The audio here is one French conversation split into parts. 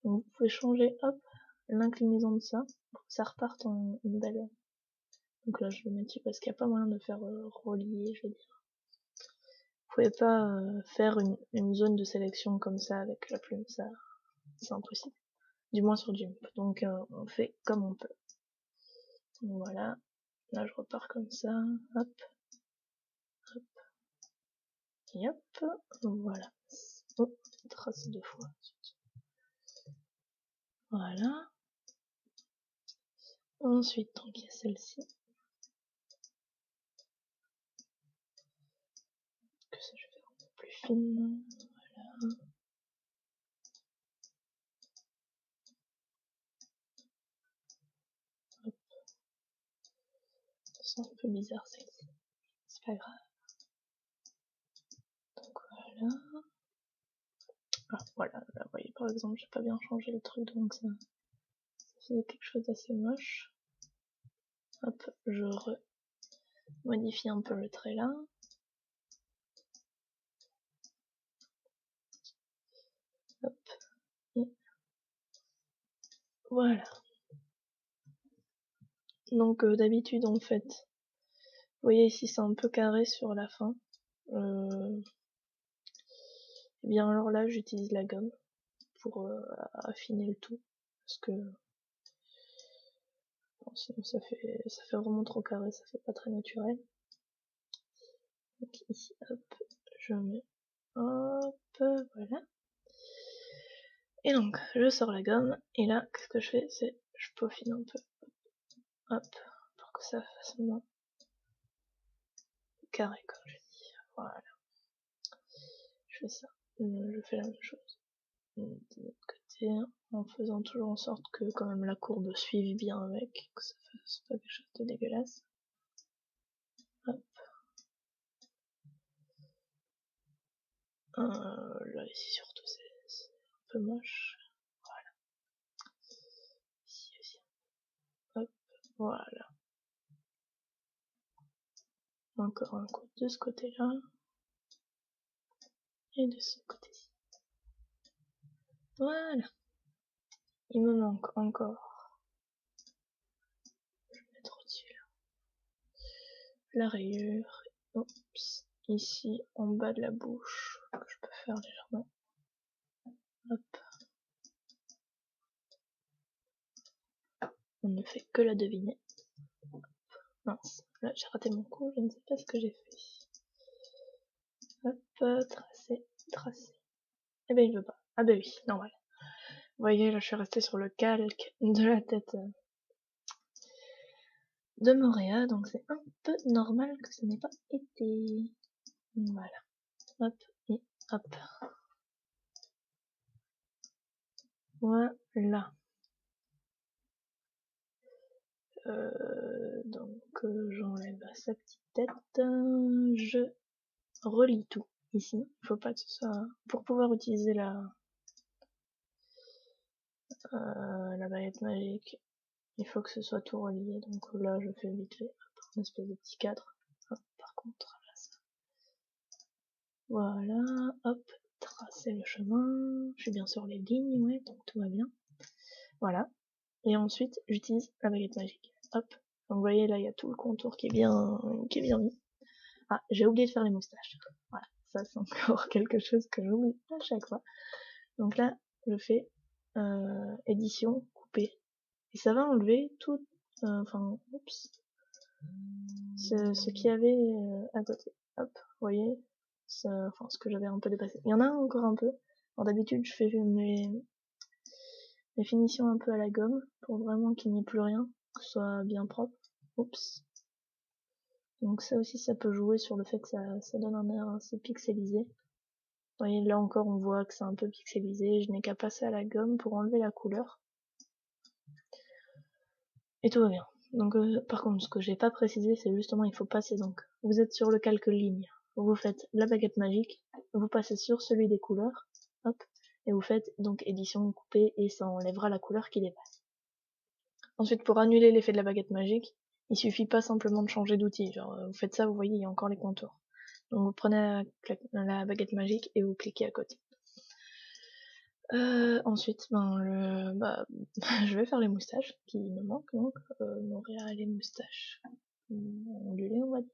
Donc vous pouvez changer, hop, l'inclinaison de ça, pour que ça reparte en une belle... Donc là je le mets ici parce qu'il n'y a pas moyen de faire relier, je veux dire. Vous pouvez pas faire une zone de sélection comme ça avec la plume, ça c'est impossible. Du moins sur Jump. Donc on fait comme on peut. Donc, voilà. Là je repars comme ça. Hop. Hop. Et hop. Voilà. Oh, trace deux fois. Voilà. Ensuite, donc il y a celle-ci. Que ça je vais faire un peu plus fine. Voilà. Hop. C'est un peu bizarre celle-ci. C'est pas grave. Donc voilà. Ah voilà, là vous voyez par exemple j'ai pas bien changé le truc donc ça faisait quelque chose d'assez moche. Hop, je modifie un peu le trait là. Hop, et voilà. Donc d'habitude en fait, vous voyez ici c'est un peu carré sur la fin. Et bien alors là j'utilise la gomme pour affiner le tout. Parce que bon, sinon ça fait vraiment trop carré, ça fait pas très naturel. Donc ici hop, je mets hop, voilà. Et donc, je sors la gomme, et là, qu'est-ce que je fais, c'est, je peaufine un peu, hop, pour que ça fasse moins carré, comme je dis. Voilà. Je fais ça. Je fais la même chose de l'autre côté, en faisant toujours en sorte que quand même la courbe suive bien avec, que ça fasse pas quelque chose de dégueulasse. Hop. Là, ici surtout, c'est un peu moche. Voilà. Ici aussi. Hop, voilà. Encore un coup de ce côté-là. Et de ce côté-ci. Voilà. Il me manque encore. Je vais mettre au-dessus là. La rayure. Oups. Ici, en bas de la bouche. Que je peux faire légèrement. Hop. On ne fait que la deviner. Mince. Là, j'ai raté mon coup. Je ne sais pas ce que j'ai fait. Hop. Tracer. Tracer. Eh ben, il veut pas. Ah ben oui, normal. Vous voyez, là, je suis restée sur le calque de la tête de Moréa, donc c'est un peu normal que ce n'ait pas été. Voilà. Hop et hop. Voilà. Donc j'enlève sa petite tête. Je relie tout ici. Il faut pas que ce soit... Pour pouvoir utiliser la baguette magique, il faut que ce soit tout relié. Donc là, je fais vite fait une espèce de petit cadre. Hop, par contre, là, ça. Voilà, hop, tracer le chemin. Je suis bien sur les lignes, ouais, donc tout va bien. Voilà. Et ensuite, j'utilise la baguette magique. Hop. Donc vous voyez, là, il y a tout le contour qui est bien mis. Ah, j'ai oublié de faire les moustaches. Voilà, ça c'est encore quelque chose que j'oublie à chaque fois. Donc là, je fais édition, couper. Et ça va enlever tout, enfin, oups, ce qu'il y avait à côté. Hop, vous voyez, enfin, ce que j'avais un peu dépassé. Il y en a encore un peu. Alors d'habitude, je fais mes finitions un peu à la gomme, pour vraiment qu'il n'y ait plus rien, que ce soit bien propre. Oups. Donc ça aussi, ça peut jouer sur le fait que ça donne un air assez pixelisé. Vous voyez, là encore, on voit que c'est un peu pixelisé. Je n'ai qu'à passer à la gomme pour enlever la couleur. Et tout va bien. Donc par contre, ce que j'ai pas précisé, c'est justement, il faut passer donc. Vous êtes sur le calque ligne. Vous faites la baguette magique. Vous passez sur celui des couleurs. Hop. Et vous faites donc édition coupée et ça enlèvera la couleur qui dépasse. Ensuite, pour annuler l'effet de la baguette magique, il suffit pas simplement de changer d'outil. Genre, vous faites ça, vous voyez, il y a encore les contours. Donc vous prenez la baguette magique et vous cliquez à côté. Ensuite, je vais faire les moustaches qui me manquent, donc Montréal et moustaches ondulées, on va dire.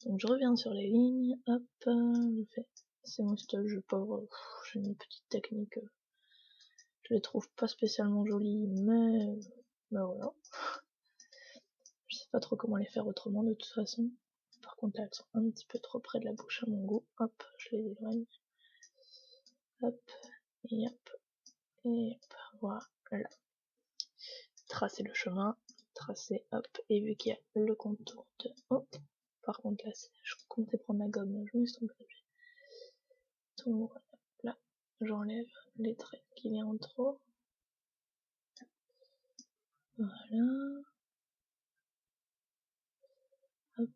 Donc je reviens sur les lignes, hop, je fais ces moustaches, j'ai une petite technique, je les trouve pas spécialement jolies, mais voilà. Je sais pas trop comment les faire autrement de toute façon. Par contre là elles sont un petit peu trop près de la bouche à mon goût, hop, je les éloigne, hop, et hop, et hop, voilà. Tracer le chemin, tracer, hop, et vu qu'il y a le contour de... Oh, par contre là, je comptais prendre la gomme, je me suis trompée. Donc voilà, là, j'enlève les traits qu'il y a en trop. Voilà. Hop.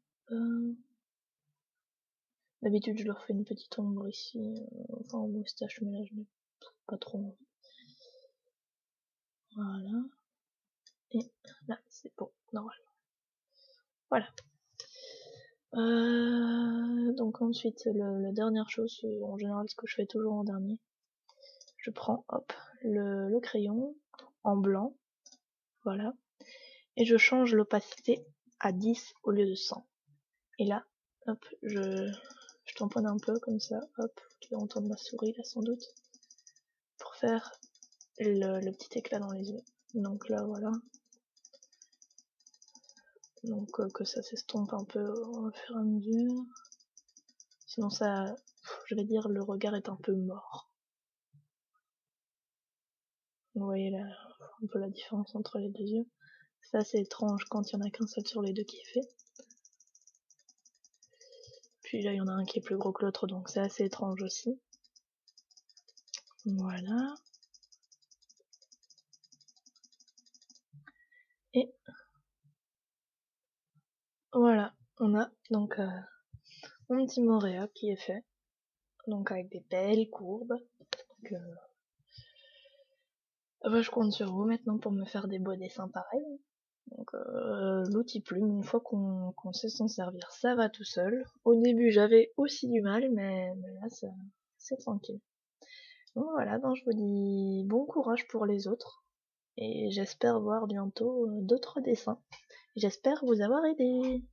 D'habitude, je leur fais une petite ombre ici, enfin en moustache, mais là, je n'ai pas trop envie. Voilà. Et là, c'est bon, normalement. Voilà. Donc ensuite, la dernière chose, en général, ce que je fais toujours en dernier, je prends, hop, le crayon en blanc, voilà, et je change l'opacité à 10 au lieu de 100. Et là, hop, je tamponne un peu comme ça, hop, tu vas entendre ma souris là sans doute, pour faire le petit éclat dans les yeux. Donc là, voilà. Donc que ça s'estompe un peu au fur et à mesure. Sinon ça, je vais dire, le regard est un peu mort. Vous voyez là, un peu la différence entre les deux yeux. C'est assez étrange quand il y en a qu'un seul sur les deux qui est fait. Puis là, il y en a un qui est plus gros que l'autre, donc c'est assez étrange aussi. Voilà. Et voilà, on a donc mon petit Moréa qui est fait. Donc avec des belles courbes. Donc, je compte sur vous maintenant pour me faire des beaux dessins pareils. Donc l'outil plume, une fois qu'on sait s'en servir, ça va tout seul. Au début j'avais aussi du mal, mais là c'est tranquille. Donc voilà, je vous dis bon courage pour les autres. Et j'espère voir bientôt d'autres dessins. J'espère vous avoir aidé.